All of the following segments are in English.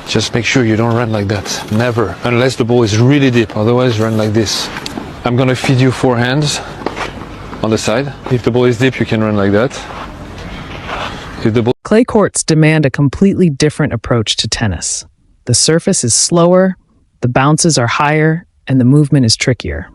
Just make sure you don't run like that. Never. Unless the ball is really deep. Otherwise, run like this. I'm gonna feed you forehands on the side. If the ball is deep, you can run like that. If the ball... Clay courts demand a completely different approach to tennis. The surface is slower, the bounces are higher, and the movement is trickier.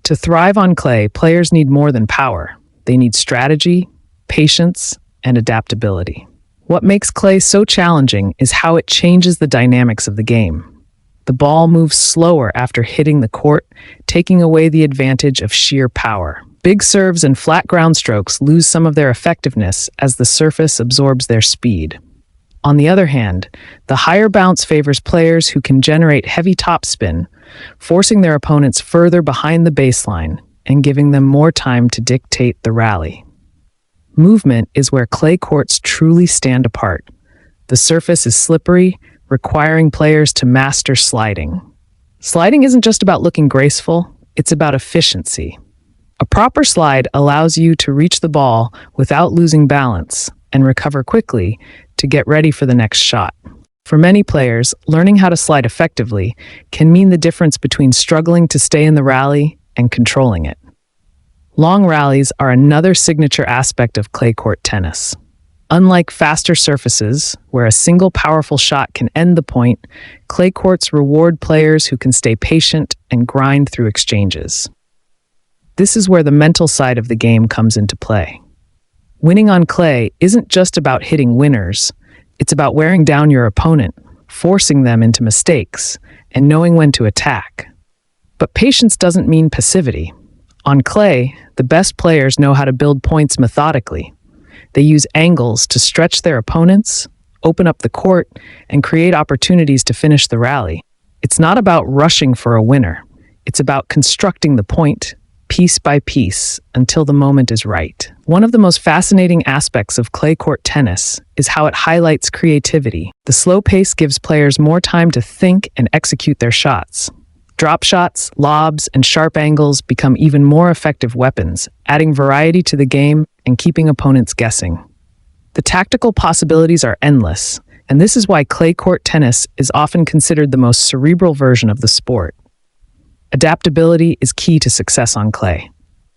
To thrive on clay, players need more than power. They need strategy, patience, and adaptability. What makes clay so challenging is how it changes the dynamics of the game. The ball moves slower after hitting the court, taking away the advantage of sheer power. Big serves and flat ground strokes lose some of their effectiveness as the surface absorbs their speed. On the other hand, the higher bounce favors players who can generate heavy topspin, forcing their opponents further behind the baseline and giving them more time to dictate the rally. Movement is where clay courts truly stand apart. The surface is slippery, requiring players to master sliding. Sliding isn't just about looking graceful, it's about efficiency. A proper slide allows you to reach the ball without losing balance and recover quickly to get ready for the next shot. For many players, learning how to slide effectively can mean the difference between struggling to stay in the rally and controlling it. Long rallies are another signature aspect of clay court tennis. Unlike faster surfaces, where a single powerful shot can end the point, clay courts reward players who can stay patient and grind through exchanges. This is where the mental side of the game comes into play. Winning on clay isn't just about hitting winners, it's about wearing down your opponent, forcing them into mistakes, and knowing when to attack. But patience doesn't mean passivity. On clay, the best players know how to build points methodically. They use angles to stretch their opponents, open up the court, and create opportunities to finish the rally. It's not about rushing for a winner. It's about constructing the point, piece by piece, until the moment is right. One of the most fascinating aspects of clay court tennis is how it highlights creativity. The slow pace gives players more time to think and execute their shots. Drop shots, lobs, and sharp angles become even more effective weapons, adding variety to the game and keeping opponents guessing. The tactical possibilities are endless, and this is why clay court tennis is often considered the most cerebral version of the sport. Adaptability is key to success on clay.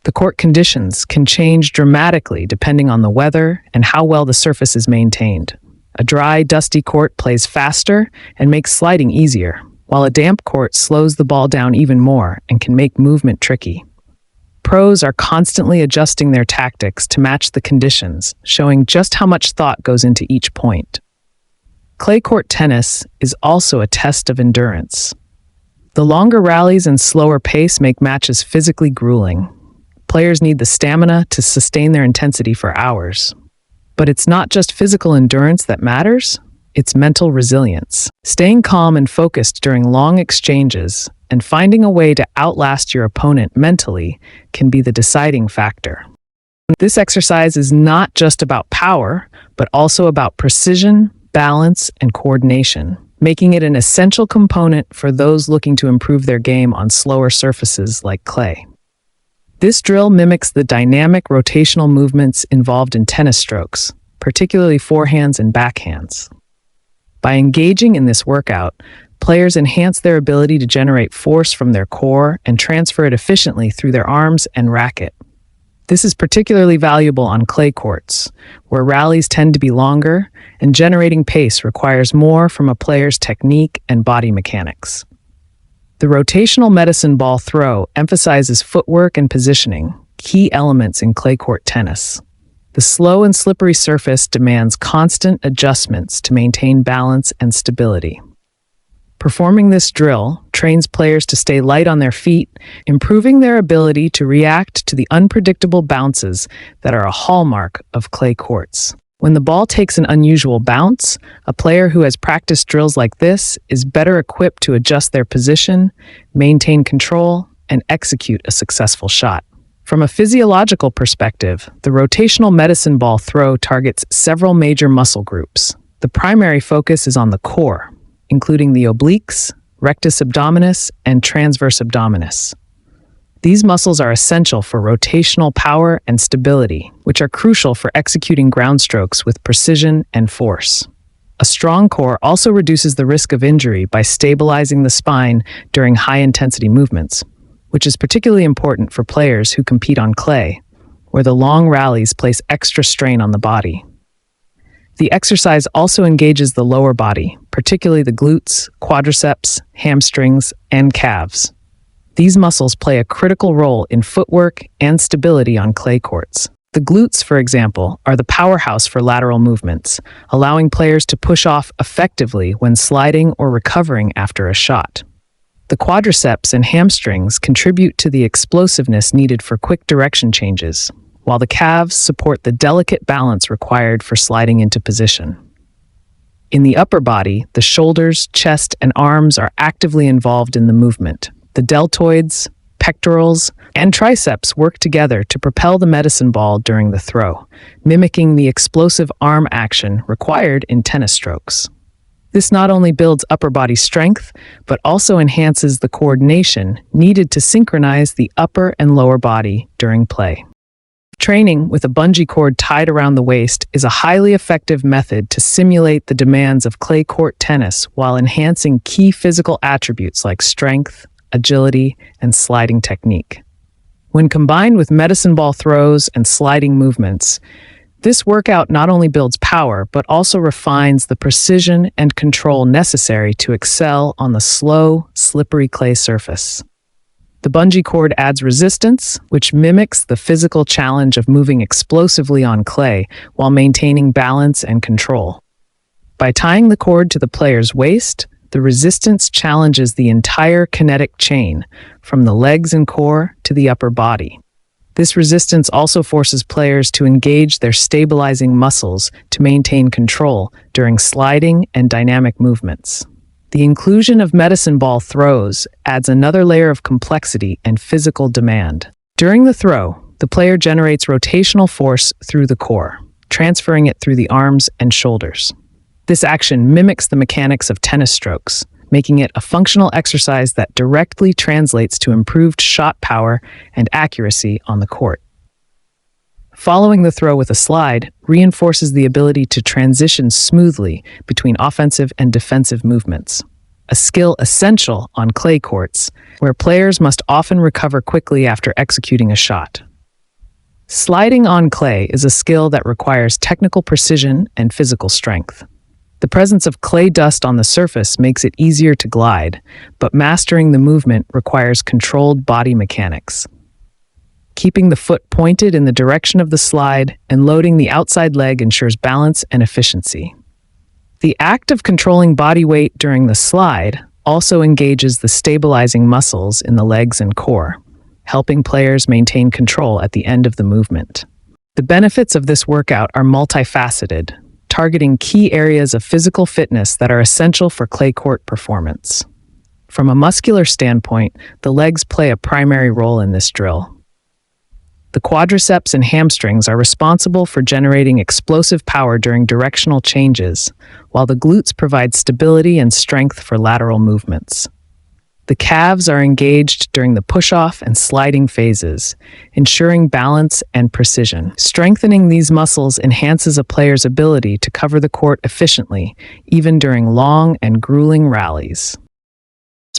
The court conditions can change dramatically depending on the weather and how well the surface is maintained. A dry, dusty court plays faster and makes sliding easier, while a damp court slows the ball down even more and can make movement tricky. Pros are constantly adjusting their tactics to match the conditions, showing just how much thought goes into each point. Clay court tennis is also a test of endurance. The longer rallies and slower pace make matches physically grueling. Players need the stamina to sustain their intensity for hours. But it's not just physical endurance that matters. It's mental resilience. Staying calm and focused during long exchanges and finding a way to outlast your opponent mentally can be the deciding factor. This exercise is not just about power, but also about precision, balance, and coordination, making it an essential component for those looking to improve their game on slower surfaces like clay. This drill mimics the dynamic rotational movements involved in tennis strokes, particularly forehands and backhands. By engaging in this workout, players enhance their ability to generate force from their core and transfer it efficiently through their arms and racket. This is particularly valuable on clay courts, where rallies tend to be longer and generating pace requires more from a player's technique and body mechanics. The rotational medicine ball throw emphasizes footwork and positioning, key elements in clay court tennis. The slow and slippery surface demands constant adjustments to maintain balance and stability. Performing this drill trains players to stay light on their feet, improving their ability to react to the unpredictable bounces that are a hallmark of clay courts. When the ball takes an unusual bounce, a player who has practiced drills like this is better equipped to adjust their position, maintain control, and execute a successful shot. From a physiological perspective, the rotational medicine ball throw targets several major muscle groups. The primary focus is on the core, including the obliques, rectus abdominis, and transverse abdominis. These muscles are essential for rotational power and stability, which are crucial for executing ground strokes with precision and force. A strong core also reduces the risk of injury by stabilizing the spine during high-intensity movements, which is particularly important for players who compete on clay, where the long rallies place extra strain on the body. The exercise also engages the lower body, particularly the glutes, quadriceps, hamstrings, and calves. These muscles play a critical role in footwork and stability on clay courts. The glutes, for example, are the powerhouse for lateral movements, allowing players to push off effectively when sliding or recovering after a shot. The quadriceps and hamstrings contribute to the explosiveness needed for quick direction changes, while the calves support the delicate balance required for sliding into position. In the upper body, the shoulders, chest, and arms are actively involved in the movement. The deltoids, pectorals, and triceps work together to propel the medicine ball during the throw, mimicking the explosive arm action required in tennis strokes. This not only builds upper body strength, but also enhances the coordination needed to synchronize the upper and lower body during play. Training with a bungee cord tied around the waist is a highly effective method to simulate the demands of clay court tennis while enhancing key physical attributes like strength, agility, and sliding technique. When combined with medicine ball throws and sliding movements, this workout not only builds power, but also refines the precision and control necessary to excel on the slow, slippery clay surface. The bungee cord adds resistance, which mimics the physical challenge of moving explosively on clay while maintaining balance and control. By tying the cord to the player's waist, the resistance challenges the entire kinetic chain, from the legs and core to the upper body. This resistance also forces players to engage their stabilizing muscles to maintain control during sliding and dynamic movements. The inclusion of medicine ball throws adds another layer of complexity and physical demand. During the throw, the player generates rotational force through the core, transferring it through the arms and shoulders. This action mimics the mechanics of tennis strokes, making it a functional exercise that directly translates to improved shot power and accuracy on the court. Following the throw with a slide reinforces the ability to transition smoothly between offensive and defensive movements, a skill essential on clay courts, where players must often recover quickly after executing a shot. Sliding on clay is a skill that requires technical precision and physical strength. The presence of clay dust on the surface makes it easier to glide, but mastering the movement requires controlled body mechanics. Keeping the foot pointed in the direction of the slide and loading the outside leg ensures balance and efficiency. The act of controlling body weight during the slide also engages the stabilizing muscles in the legs and core, helping players maintain control at the end of the movement. The benefits of this workout are multifaceted, targeting key areas of physical fitness that are essential for clay court performance. From a muscular standpoint, the legs play a primary role in this drill. The quadriceps and hamstrings are responsible for generating explosive power during directional changes, while the glutes provide stability and strength for lateral movements. The calves are engaged during the push-off and sliding phases, ensuring balance and precision. Strengthening these muscles enhances a player's ability to cover the court efficiently, even during long and grueling rallies.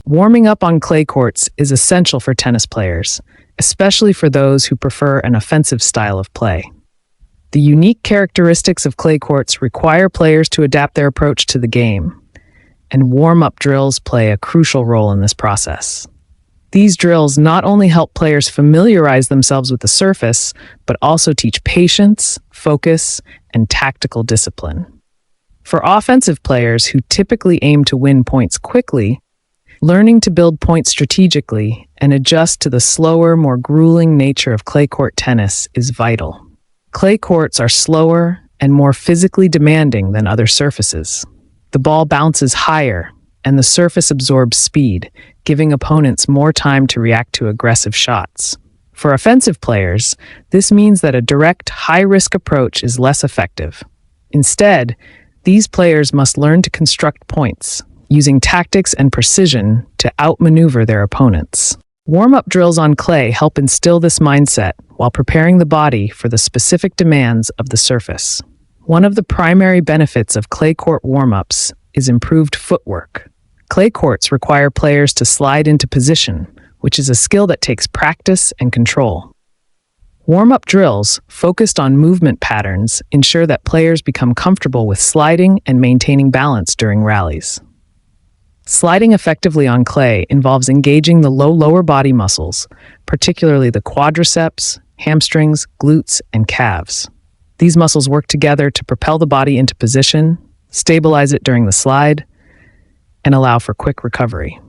Warming up on clay courts is essential for tennis players, especially for those who prefer an offensive style of play. The unique characteristics of clay courts require players to adapt their approach to the game, and warm-up drills play a crucial role in this process. These drills not only help players familiarize themselves with the surface, but also teach patience, focus, and tactical discipline. For offensive players who typically aim to win points quickly, learning to build points strategically and adjust to the slower, more grueling nature of clay court tennis is vital. Clay courts are slower and more physically demanding than other surfaces. The ball bounces higher, and the surface absorbs speed, giving opponents more time to react to aggressive shots. For offensive players, this means that a direct, high-risk approach is less effective. Instead, these players must learn to construct points, using tactics and precision to outmaneuver their opponents. Warm-up drills on clay help instill this mindset while preparing the body for the specific demands of the surface. One of the primary benefits of clay court warm-ups is improved footwork. Clay courts require players to slide into position, which is a skill that takes practice and control. Warm-up drills, focused on movement patterns, ensure that players become comfortable with sliding and maintaining balance during rallies. Sliding effectively on clay involves engaging the lower body muscles, particularly the quadriceps, hamstrings, glutes, and calves. These muscles work together to propel the body into position, stabilize it during the slide, and allow for quick recovery.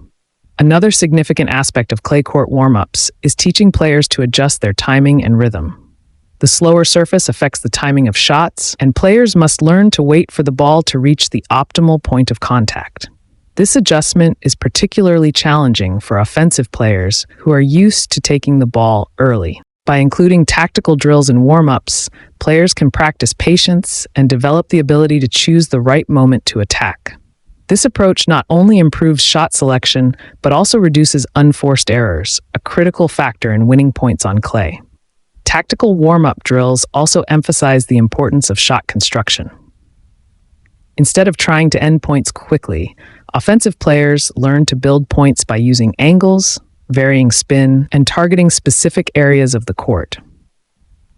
Another significant aspect of clay court warm-ups is teaching players to adjust their timing and rhythm. The slower surface affects the timing of shots, and players must learn to wait for the ball to reach the optimal point of contact. This adjustment is particularly challenging for offensive players who are used to taking the ball early. By including tactical drills and warm-ups, players can practice patience and develop the ability to choose the right moment to attack. This approach not only improves shot selection, but also reduces unforced errors, a critical factor in winning points on clay. Tactical warm-up drills also emphasize the importance of shot construction. Instead of trying to end points quickly, offensive players learn to build points by using angles, varying spin, and targeting specific areas of the court.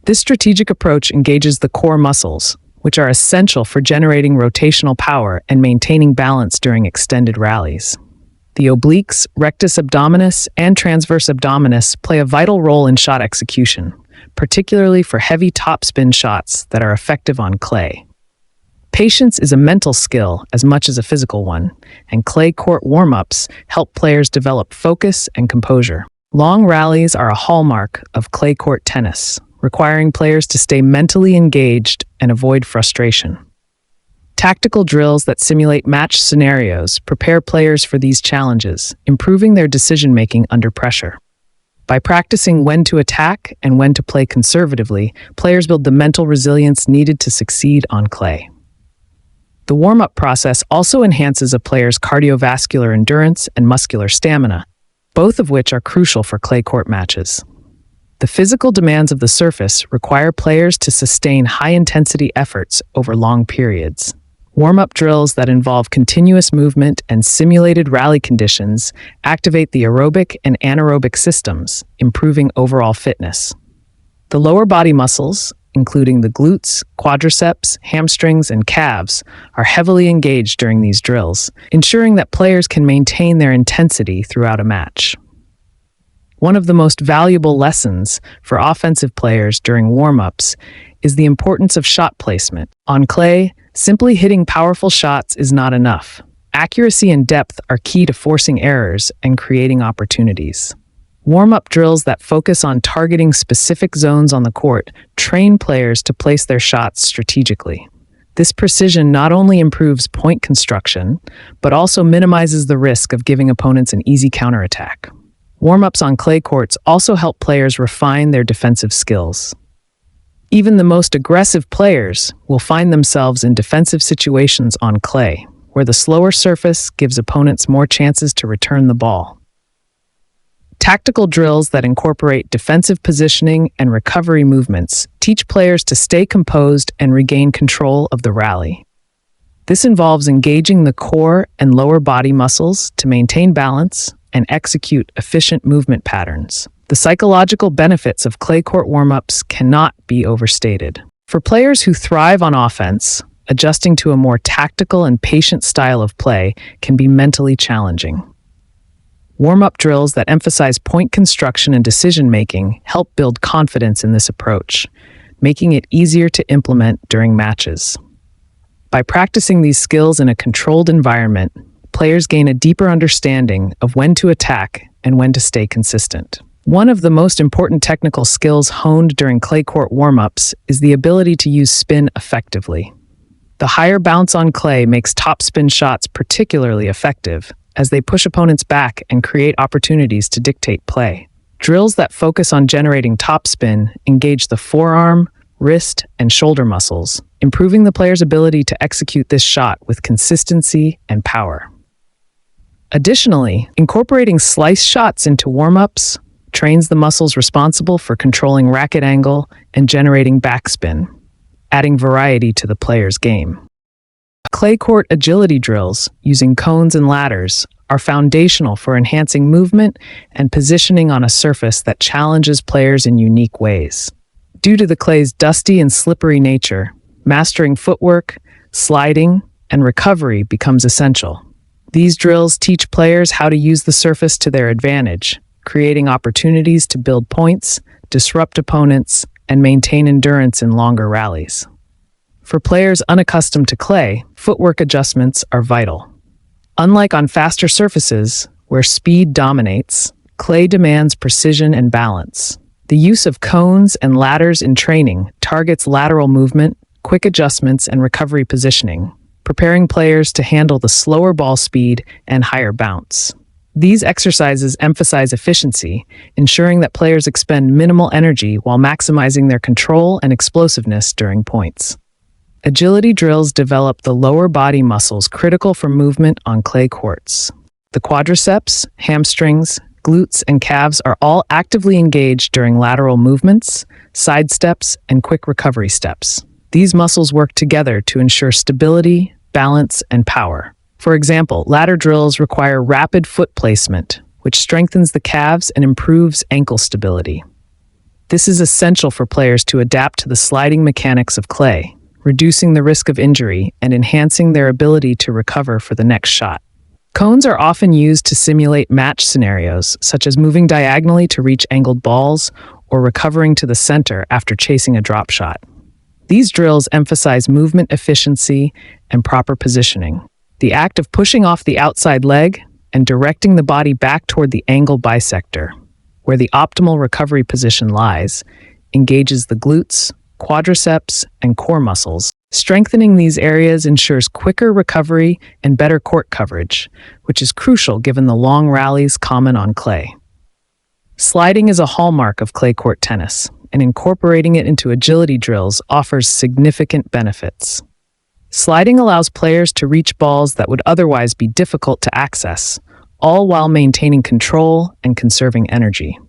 This strategic approach engages the core muscles, which are essential for generating rotational power and maintaining balance during extended rallies. The obliques, rectus abdominis, and transverse abdominis play a vital role in shot execution, particularly for heavy topspin shots that are effective on clay. Patience is a mental skill as much as a physical one, and clay court warm-ups help players develop focus and composure. Long rallies are a hallmark of clay court tennis, requiring players to stay mentally engaged and avoid frustration. Tactical drills that simulate match scenarios prepare players for these challenges, improving their decision-making under pressure. By practicing when to attack and when to play conservatively, players build the mental resilience needed to succeed on clay. The warm-up process also enhances a player's cardiovascular endurance and muscular stamina, both of which are crucial for clay court matches. The physical demands of the surface require players to sustain high-intensity efforts over long periods. Warm-up drills that involve continuous movement and simulated rally conditions activate the aerobic and anaerobic systems, improving overall fitness. The lower body muscles, including the glutes, quadriceps, hamstrings, and calves, are heavily engaged during these drills, ensuring that players can maintain their intensity throughout a match. One of the most valuable lessons for offensive players during warm-ups is the importance of shot placement. On clay, simply hitting powerful shots is not enough. Accuracy and depth are key to forcing errors and creating opportunities. Warm-up drills that focus on targeting specific zones on the court train players to place their shots strategically. This precision not only improves point construction, but also minimizes the risk of giving opponents an easy counterattack. Warm-ups on clay courts also help players refine their defensive skills. Even the most aggressive players will find themselves in defensive situations on clay, where the slower surface gives opponents more chances to return the ball. Tactical drills that incorporate defensive positioning and recovery movements teach players to stay composed and regain control of the rally. This involves engaging the core and lower body muscles to maintain balance and execute efficient movement patterns. The psychological benefits of clay court warm-ups cannot be overstated. For players who thrive on offense, adjusting to a more tactical and patient style of play can be mentally challenging. Warm-up drills that emphasize point construction and decision-making help build confidence in this approach, making it easier to implement during matches. By practicing these skills in a controlled environment, players gain a deeper understanding of when to attack and when to stay consistent. One of the most important technical skills honed during clay court warm-ups is the ability to use spin effectively. The higher bounce on clay makes topspin shots particularly effective, as they push opponents back and create opportunities to dictate play. Drills that focus on generating topspin engage the forearm, wrist, and shoulder muscles, improving the player's ability to execute this shot with consistency and power. Additionally, incorporating slice shots into warm-ups trains the muscles responsible for controlling racket angle and generating backspin. adding variety to the player's game. Clay court agility drills, using cones and ladders, are foundational for enhancing movement and positioning on a surface that challenges players in unique ways. Due to the clay's dusty and slippery nature, mastering footwork, sliding, and recovery becomes essential. These drills teach players how to use the surface to their advantage, creating opportunities to build points, disrupt opponents, and maintain endurance in longer rallies. For players unaccustomed to clay, footwork adjustments are vital. Unlike on faster surfaces, where speed dominates, clay demands precision and balance. The use of cones and ladders in training targets lateral movement, quick adjustments, and recovery positioning, preparing players to handle the slower ball speed and higher bounce. These exercises emphasize efficiency, ensuring that players expend minimal energy while maximizing their control and explosiveness during points. Agility drills develop the lower body muscles critical for movement on clay courts. The quadriceps, hamstrings, glutes, and calves are all actively engaged during lateral movements, side steps, and quick recovery steps. These muscles work together to ensure stability, balance, and power. For example, ladder drills require rapid foot placement, which strengthens the calves and improves ankle stability. This is essential for players to adapt to the sliding mechanics of clay, reducing the risk of injury and enhancing their ability to recover for the next shot. Cones are often used to simulate match scenarios, such as moving diagonally to reach angled balls or recovering to the center after chasing a drop shot. These drills emphasize movement efficiency and proper positioning. The act of pushing off the outside leg and directing the body back toward the angle bisector, where the optimal recovery position lies, engages the glutes, quadriceps, and core muscles. Strengthening these areas ensures quicker recovery and better court coverage, which is crucial given the long rallies common on clay. Sliding is a hallmark of clay court tennis, and incorporating it into agility drills offers significant benefits. Sliding allows players to reach balls that would otherwise be difficult to access, all while maintaining control and conserving energy.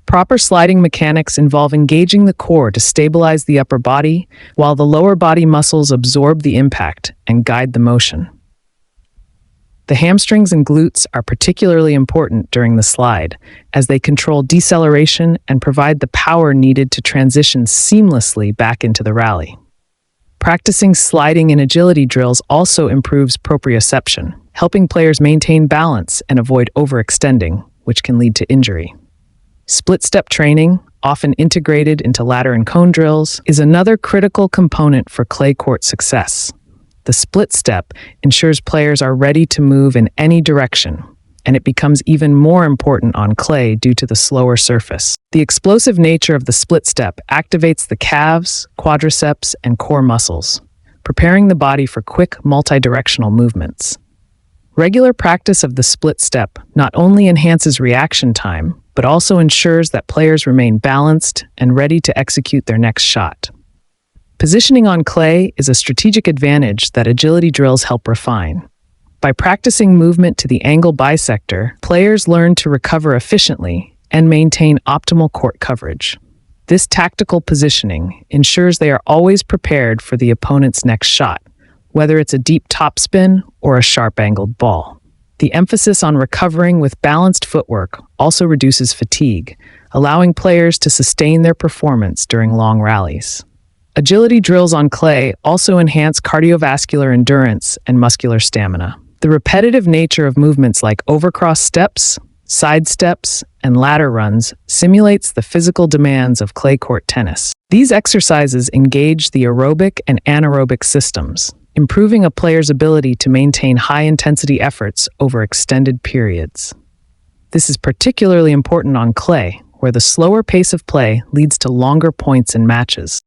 Proper sliding mechanics involve engaging the core to stabilize the upper body, while the lower body muscles absorb the impact and guide the motion. The hamstrings and glutes are particularly important during the slide, as they control deceleration and provide the power needed to transition seamlessly back into the rally. Practicing sliding in agility drills also improves proprioception, helping players maintain balance and avoid overextending, which can lead to injury. Split-step training, often integrated into ladder and cone drills, is another critical component for clay court success. The split step ensures players are ready to move in any direction, and it becomes even more important on clay due to the slower surface. The explosive nature of the split step activates the calves, quadriceps, and core muscles, preparing the body for quick multi-directional movements. Regular practice of the split step not only enhances reaction time, but also ensures that players remain balanced and ready to execute their next shot. Positioning on clay is a strategic advantage that agility drills help refine. By practicing movement to the angle bisector, players learn to recover efficiently and maintain optimal court coverage. This tactical positioning ensures they are always prepared for the opponent's next shot, whether it's a deep topspin or a sharp-angled ball. The emphasis on recovering with balanced footwork also reduces fatigue, allowing players to sustain their performance during long rallies. Agility drills on clay also enhance cardiovascular endurance and muscular stamina. The repetitive nature of movements like overcross steps, side steps, and ladder runs simulates the physical demands of clay court tennis. These exercises engage the aerobic and anaerobic systems, improving a player's ability to maintain high-intensity efforts over extended periods. This is particularly important on clay, where the slower pace of play leads to longer points in matches.